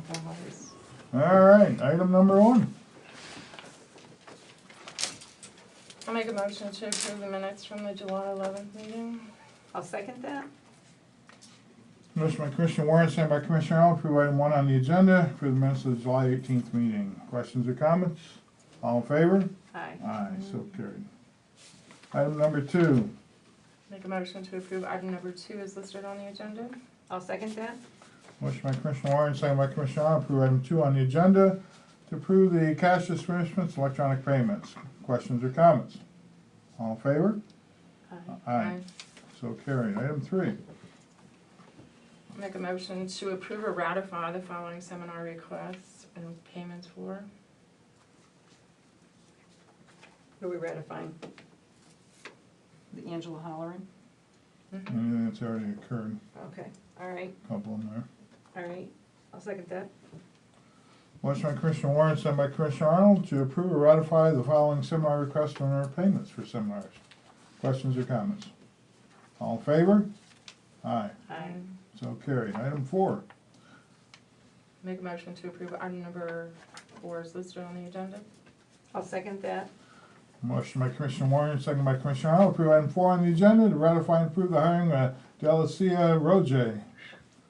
ratifies. All right, item number 1. I'll make a motion to approve the minutes from the July 11th meeting. I'll second that. Motion by Commissioner Warren, second by Commissioner Arnold, approve item 1 on the agenda for the minutes of the July 18th meeting. Questions or comments? All in favor? Aye. Aye, so carried. Item number 2. Make a motion to approve item number 2 is listed on the agenda. I'll second that. Motion by Commissioner Warren, second by Commissioner Arnold, approve item 2 on the agenda to approve the cash disbursements, electronic payments. Questions or comments? All in favor? Aye. So carried. Item 3. Make a motion to approve or ratify the following seminar requests and payments for. Are we ratifying? The Angela Holleran? Anything that's already occurred, Okay, all right, a couple of them there. all right. I'll second that. Motion by Commissioner Warren, sent by Commissioner Arnold, to approve or ratify the following seminar requests and or payments for seminars. Questions or comments? All in favor? Aye. Aye. So carried. Item 4. Make a motion to approve item number 4 is listed on the agenda. I'll second that. Motion by Commissioner Warren, second by Commissioner Arnold, approve item 4 on the agenda to ratify and approve the hiring of Delicia Roje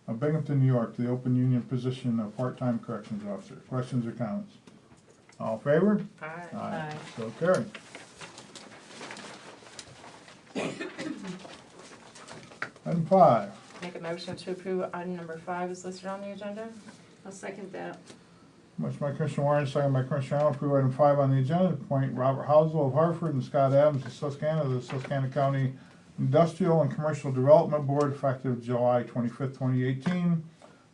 of Binghamton, New York, to the open union position of part-time corrections officer. Questions or comments? All in favor? Aye. Aye. So carried. Item 5. Make a motion to approve item number 5 is listed on the agenda. I'll second that. Motion by Commissioner Warren, second by Commissioner Arnold, approve item 5 on the agenda, to appoint Robert Housel of Hartford and Scott Adams of Susquehanna to the Susquehanna County Industrial and Commercial Development Board effective July 25th, 2018.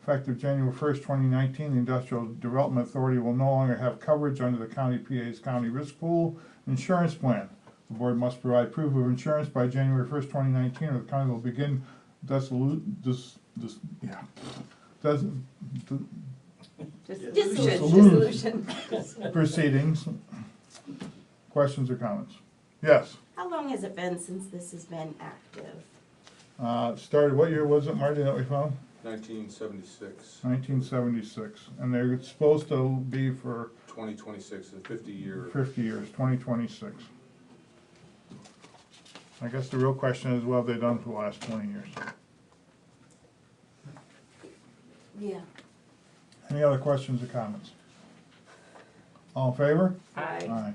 Effective January 1st, 2019, the Industrial Development Authority will no longer have coverage under the County PA's County Risk Pool Insurance Plan. The board must provide proof of insurance by January 1st, 2019, or the county will begin Dissolution. proceedings. Questions or comments? Yes. How long has it been since this has been active? Started, what year was it, Marty, that we found? 1976, 1976. And they're supposed to be for 2026, a 50-year. 50 years, 2026. I guess the real question is, what have they done for the last 20 years? Yeah. Any other questions or comments? All in favor? Aye. Aye.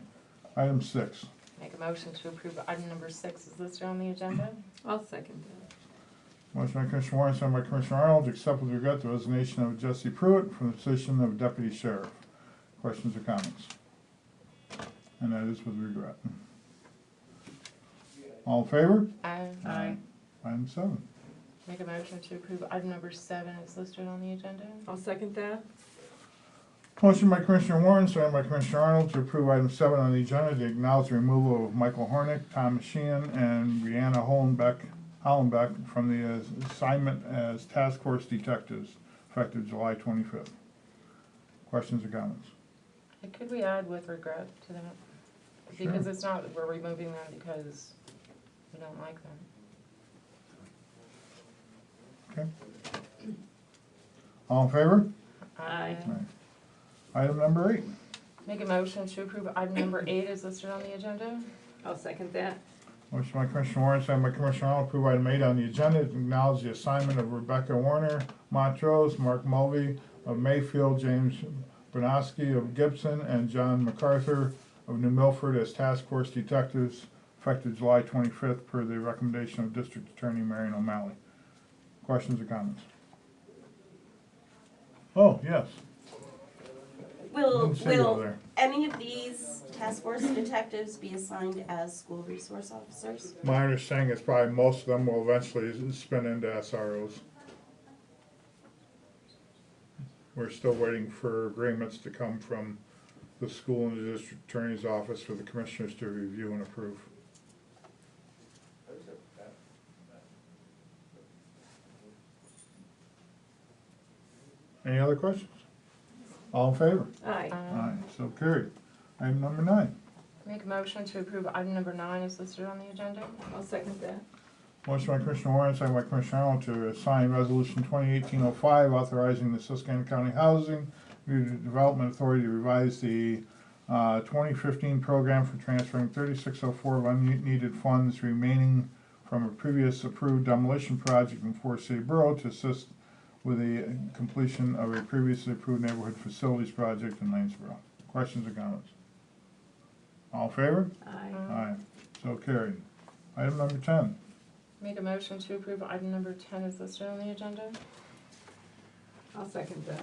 Item 6. Make a motion to approve item number 6 is listed on the agenda. I'll second that. Motion by Commissioner Warren, second by Commissioner Arnold, to accept with regret the resignation of Jesse Pruitt from the position of Deputy Sheriff. Questions or comments? And that is with regret. All in favor? Aye. Aye. Item 7. Make a motion to approve item number 7 is listed on the agenda. I'll second that. Motion by Commissioner Warren, second by Commissioner Arnold, to approve item 7 on the agenda to acknowledge the removal of Michael Hornick, Tom Sheehan, and Brianna Hollenbeck from the assignment as task force detectives effective July 25th. Questions or comments? And could we add with regret to that? Sure. Because it's not, we're removing them because we don't like them. Okay. All in favor? Aye. Item number 8. Make a motion to approve item number 8 is listed on the agenda. I'll second that. Motion by Commissioner Warren, second by Commissioner Arnold, approve item 8 on the agenda to acknowledge the assignment of Rebecca Warner, Montrose, Mark Mulvey of Mayfield, James Bernowski of Gibson, and John MacArthur of New Milford as task force detectives effective July 25th per the recommendation of District Attorney Marion O'Malley. Questions or comments? Oh, yes. Will Didn't see you over there. any of these task force detectives be assigned as school resource officers? My understanding is probably most of them will eventually spin into SROs. We're still waiting for agreements to come from the school and the district attorney's office for the commissioners to review and approve. Any other questions? All in favor? Aye. Aye, so carried. Item number 9. Make a motion to approve item number 9 is listed on the agenda. I'll second that. Motion by Commissioner Warren, second by Commissioner Arnold to sign Resolution 2018-05 authorizing the Susquehanna County Housing Development Authority to revise the 2015 program for transferring 3604 of unneeded funds remaining from a previous approved demolition project in Forest City Borough to assist with the completion of a previously approved neighborhood facilities project in Lanesboro. Questions or comments? All in favor? Aye. Aye. So carried. Item number 10. Make a motion to approve item number 10 is listed on the agenda. I'll second that.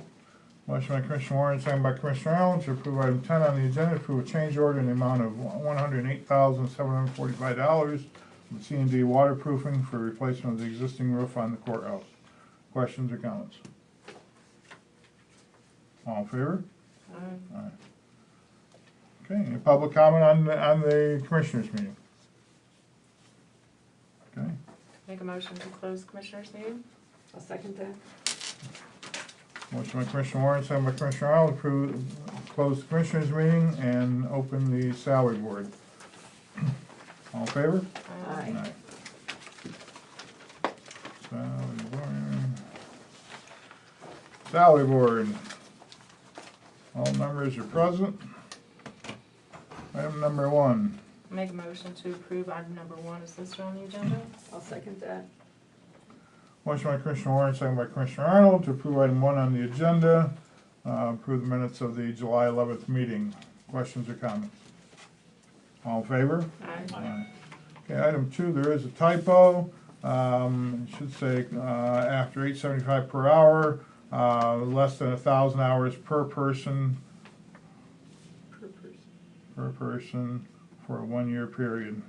Motion by Commissioner Warren, second by Commissioner Arnold to approve item 10 on the agenda, approve a change order in the amount of $108,745 with C&D waterproofing for replacement of the existing roof on the courthouse. Questions or comments? All in favor? Aye. Aye. Okay, any public comment on the Commissioners meeting? Okay, Make a motion to close Commissioners meeting. I'll second that. motion by Commissioner Warren, second by Commissioner Arnold, approve, close the Commissioners meeting and open the salary board. All in favor? Aye. Salary board. Salary board. All members are present. Item number 1. Make a motion to approve item number 1 is listed on the agenda. I'll second that. Motion by Commissioner Warren, second by Commissioner Arnold to approve item 1 on the agenda, approve the minutes of the July 11th meeting. Questions or comments? All in favor? Aye. Aye. Okay, item 2, there is a typo. It should say after $8.75 per hour, less than 1,000 hours per person Per person. for a 1-year period.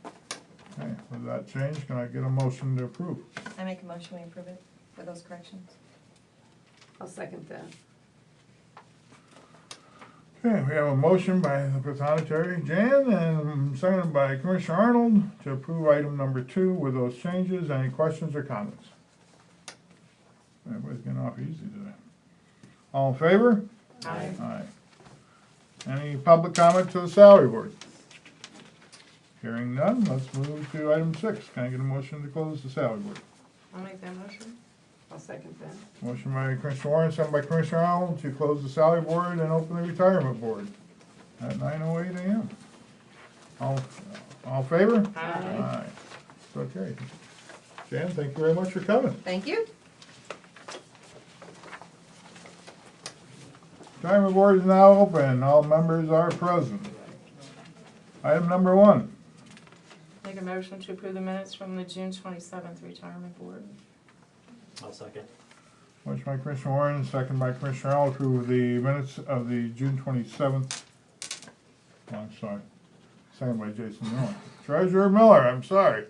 Okay, with that change, can I get a motion to approve? I make a motion, we approve it with those corrections. I'll second that. Okay, we have a motion by the Prothonotary Jan and seconded by Commissioner Arnold to approve item number 2 with those changes. Any questions or comments? Everybody's getting off easy today. All in favor? Aye. Aye. Any public comment to the salary board? Hearing none, let's move to item 6. Can I get a motion to close the salary board? I'll make that motion. I'll second that. Motion by Commissioner Warren, second by Commissioner Arnold to close the salary board and open the retirement board at 9:08 a.m. All in favor? Aye. Okay. Jan, thank you very much for coming. Thank you. Retirement board is now open. All members are present. Item number 1. Make a motion to approve the minutes from the June 27th retirement board. I'll second. Motion by Commissioner Warren, second by Commissioner Arnold to approve the minutes of the June 27th. Oh, I'm sorry. Second by Jason Miller. Treasurer Miller, I'm sorry.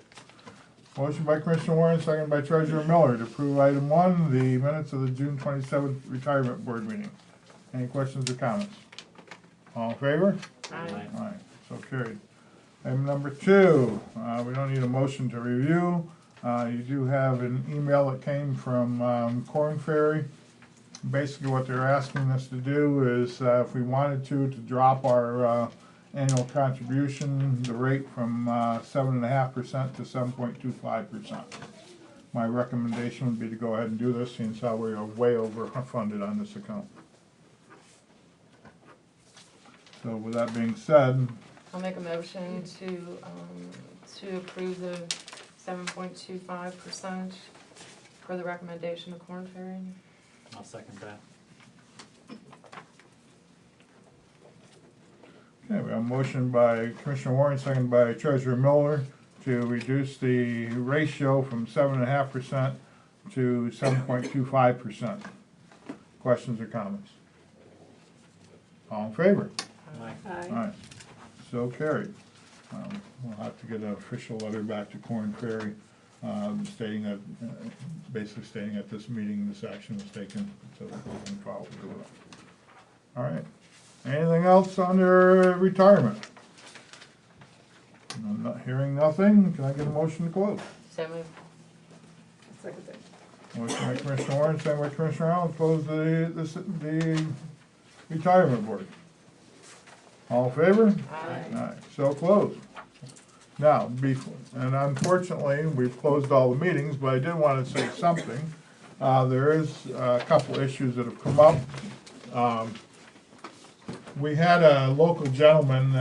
Motion by Commissioner Warren, second by Treasurer Miller to approve item 1, the minutes of the June 27th retirement board meeting. Any questions or comments? All in favor? Aye. Aye, so carried. Item number 2, we don't need a motion to review. You do have an email that came from Corn Ferry. Basically what they're asking us to do is, if we wanted to drop our annual contribution, the rate from 7.5% to 7.25%. My recommendation would be to go ahead and do this, since we are way overfunded on this account. So with that being said, I'll make a motion to approve the 7.25% for the recommendation of Corn Ferry. I'll second that. okay, we have a motion by Commissioner Warren, second by Treasurer Miller to reduce the ratio from 7.5% to 7.25%. Questions or comments? All in favor? Aye. Aye. Aye. So carried. We'll have to get an official letter back to Corn Ferry stating that, basically stating at this meeting, this action was taken, so that we can follow through with it. All right. Anything else under retirement? I'm not hearing nothing. Can I get a motion to close? So moved. I'll second that. Motion by Commissioner Warren, second by Commissioner Arnold, to close the retirement board. All in favor? Aye. Aye, so closed. Now, and unfortunately, we've closed all the meetings, but I did want to say something. There is a couple issues that have come up. We had a local gentleman